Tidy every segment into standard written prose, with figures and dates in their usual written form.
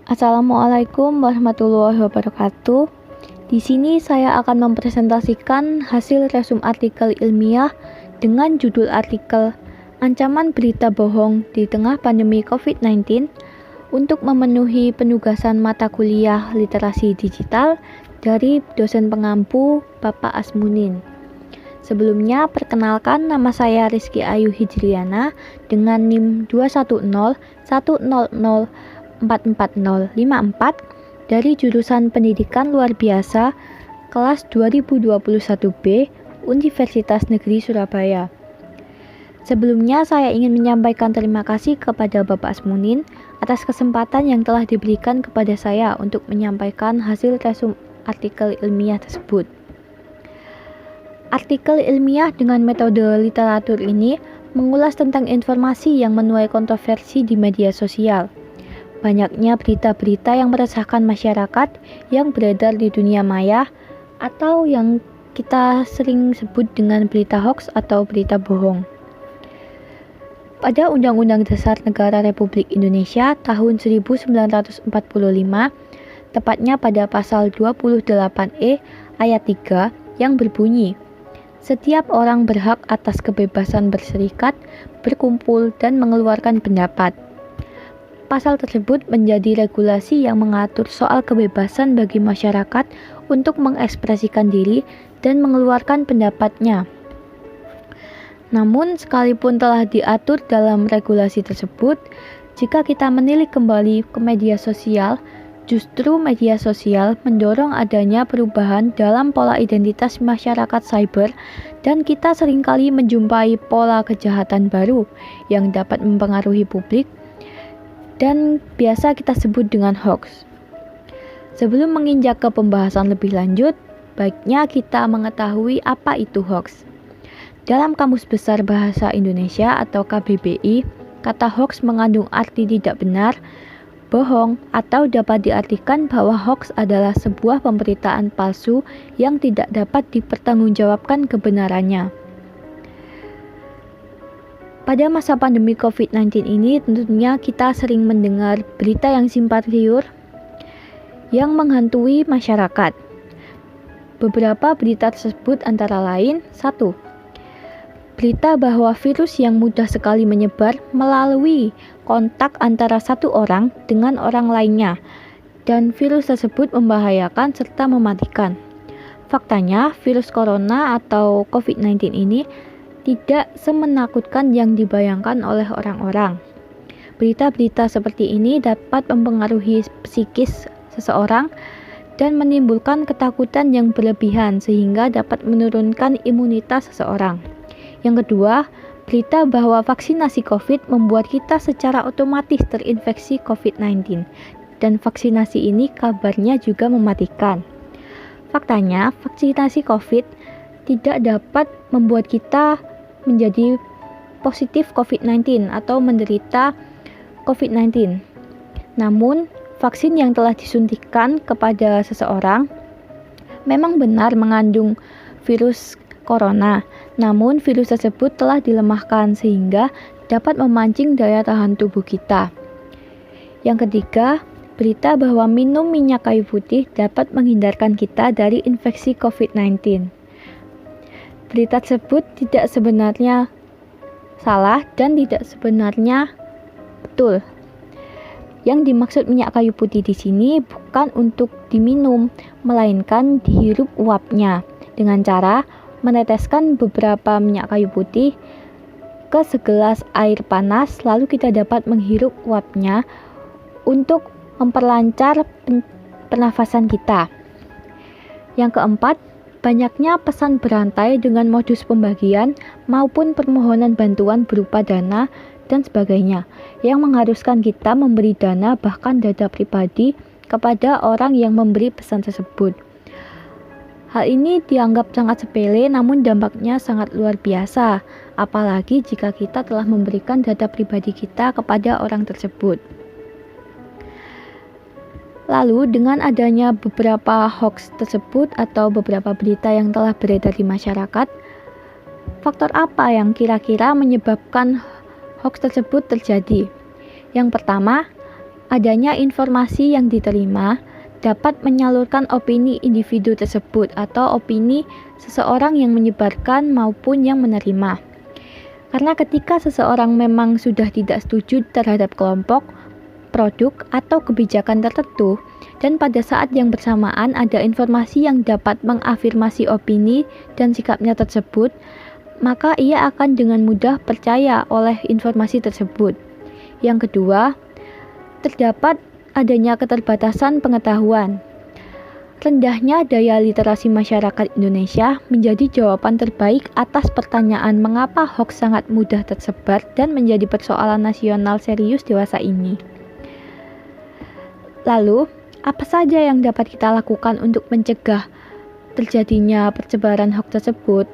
Assalamualaikum warahmatullahi wabarakatuh. Di sini saya akan mempresentasikan hasil resum artikel ilmiah dengan judul artikel Ancaman Berita Bohong di Tengah Pandemi COVID-19 untuk memenuhi penugasan mata kuliah literasi digital dari dosen pengampu Bapak Asmunin. Sebelumnya, perkenalkan nama saya Rizky Ayu Hijriana dengan NIM 21010044054 dari jurusan Pendidikan Luar Biasa kelas 2021B Universitas Negeri Surabaya. Sebelumnya saya ingin menyampaikan terima kasih kepada Bapak Asmunin atas kesempatan yang telah diberikan kepada saya untuk menyampaikan hasil resum artikel ilmiah tersebut. Artikel ilmiah dengan metode literatur ini mengulas tentang informasi yang menuai kontroversi di media sosial. Banyaknya berita-berita yang meresahkan masyarakat yang beredar di dunia maya atau yang kita sering sebut dengan berita hoax atau berita bohong. Pada Undang-Undang Dasar Negara Republik Indonesia tahun 1945, tepatnya pada pasal 28E ayat 3 yang berbunyi, setiap orang berhak atas kebebasan berserikat, berkumpul, dan mengeluarkan pendapat. Pasal tersebut menjadi regulasi yang mengatur soal kebebasan bagi masyarakat untuk mengekspresikan diri dan mengeluarkan pendapatnya. Namun, sekalipun telah diatur dalam regulasi tersebut, jika kita menilik kembali ke media sosial, justru media sosial mendorong adanya perubahan dalam pola identitas masyarakat cyber dan kita seringkali menjumpai pola kejahatan baru yang dapat mempengaruhi publik dan biasa kita sebut dengan hoax. Sebelum menginjak ke pembahasan lebih lanjut, baiknya kita mengetahui apa itu hoax. Dalam Kamus Besar Bahasa Indonesia atau KBBI, kata hoax mengandung arti tidak benar, bohong, atau dapat diartikan bahwa hoax adalah sebuah pemberitaan palsu yang tidak dapat dipertanggungjawabkan kebenarannya. Pada masa pandemi COVID-19 ini tentunya kita sering mendengar berita yang simpang siur yang menghantui masyarakat. Beberapa berita tersebut antara lain, 1. Berita bahwa virus yang mudah sekali menyebar melalui kontak antara satu orang dengan orang lainnya dan virus tersebut membahayakan serta mematikan. Faktanya, virus corona atau COVID-19 ini tidak semenakutkan yang dibayangkan oleh orang-orang. Berita-berita seperti ini dapat mempengaruhi psikis seseorang dan menimbulkan ketakutan yang berlebihan sehingga dapat menurunkan imunitas seseorang. Yang kedua, berita bahwa vaksinasi COVID membuat kita secara otomatis terinfeksi COVID-19 dan vaksinasi ini kabarnya juga mematikan. Faktanya, vaksinasi COVID tidak dapat membuat kita menjadi positif COVID-19 atau menderita COVID-19. Namun, vaksin yang telah disuntikan kepada seseorang memang benar mengandung virus corona, namun virus tersebut telah dilemahkan sehingga dapat memancing daya tahan tubuh kita. Yang ketiga, berita bahwa minum minyak kayu putih dapat menghindarkan kita dari infeksi COVID-19. Berita tersebut tidak sebenarnya salah dan tidak sebenarnya betul. Yang dimaksud minyak kayu putih di sini bukan untuk diminum, melainkan dihirup uapnya dengan cara meneteskan beberapa minyak kayu putih ke segelas air panas, lalu kita dapat menghirup uapnya untuk memperlancar pernafasan kita. Yang keempat, banyaknya pesan berantai dengan modus pembagian maupun permohonan bantuan berupa dana dan sebagainya, yang mengharuskan kita memberi dana bahkan data pribadi kepada orang yang memberi pesan tersebut. Hal ini dianggap sangat sepele namun dampaknya sangat luar biasa, apalagi jika kita telah memberikan data pribadi kita kepada orang tersebut. Lalu dengan adanya beberapa hoax tersebut atau beberapa berita yang telah beredar di masyarakat, faktor apa yang kira-kira menyebabkan hoax tersebut terjadi? Yang pertama, adanya informasi yang diterima dapat menyalurkan opini individu tersebut atau opini seseorang yang menyebarkan maupun yang menerima. Karena ketika seseorang memang sudah tidak setuju terhadap kelompok, produk, atau kebijakan tertentu, dan pada saat yang bersamaan ada informasi yang dapat mengafirmasi opini dan sikapnya tersebut, maka ia akan dengan mudah percaya oleh informasi tersebut. Yang kedua, terdapat adanya keterbatasan pengetahuan. Rendahnya daya literasi masyarakat Indonesia menjadi jawaban terbaik atas pertanyaan mengapa hoax sangat mudah tersebar dan menjadi persoalan nasional serius dewasa ini. Lalu, apa saja yang dapat kita lakukan untuk mencegah terjadinya persebaran hoax tersebut?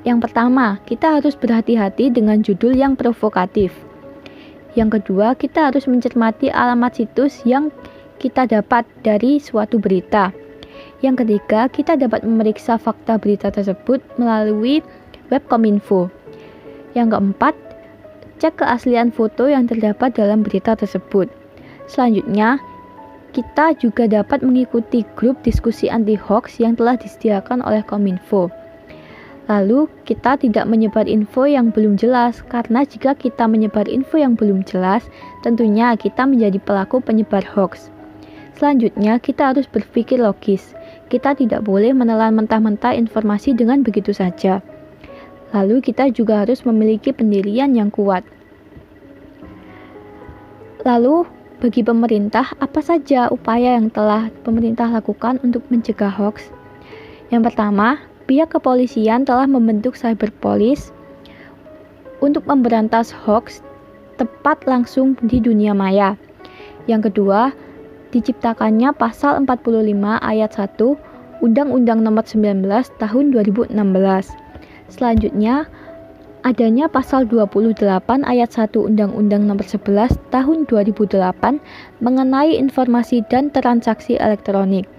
Yang pertama, kita harus berhati-hati dengan judul yang provokatif. Yang kedua, kita harus mencermati alamat situs yang kita dapat dari suatu berita. Yang ketiga, kita dapat memeriksa fakta berita tersebut melalui web Kominfo. Yang keempat, cek keaslian foto yang terdapat dalam berita tersebut. Selanjutnya, kita juga dapat mengikuti grup diskusi anti-hoax yang telah disediakan oleh Kominfo. Lalu, kita tidak menyebar info yang belum jelas, karena jika kita menyebar info yang belum jelas, tentunya kita menjadi pelaku penyebar hoax. Selanjutnya, kita harus berpikir logis. Kita tidak boleh menelan mentah-mentah informasi dengan begitu saja. Lalu, kita juga harus memiliki pendirian yang kuat. Lalu, bagi pemerintah, apa saja upaya yang telah pemerintah lakukan untuk mencegah hoax? Yang pertama, pihak kepolisian telah membentuk cyber police untuk memberantas hoax tepat langsung di dunia maya. Yang kedua, diciptakannya pasal 45 ayat 1 Undang-Undang Nomor 19 Tahun 2016. Selanjutnya, adanya pasal 28 ayat 1 Undang-Undang Nomor 11 Tahun 2008 mengenai informasi dan transaksi elektronik.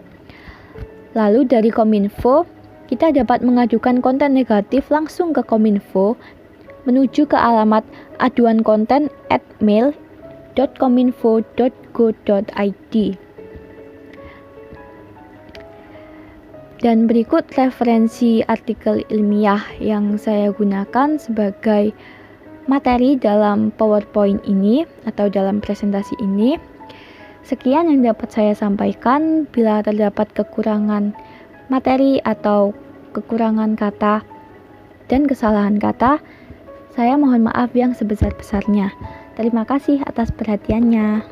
Lalu dari Kominfo, kita dapat mengajukan konten negatif langsung ke Kominfo menuju ke alamat aduankonten@mail.kominfo.go.id. Dan berikut referensi artikel ilmiah yang saya gunakan sebagai materi dalam PowerPoint ini atau dalam presentasi ini. Sekian yang dapat saya sampaikan. Bila terdapat kekurangan materi atau kekurangan kata dan kesalahan kata, saya mohon maaf yang sebesar-besarnya. Terima kasih atas perhatiannya.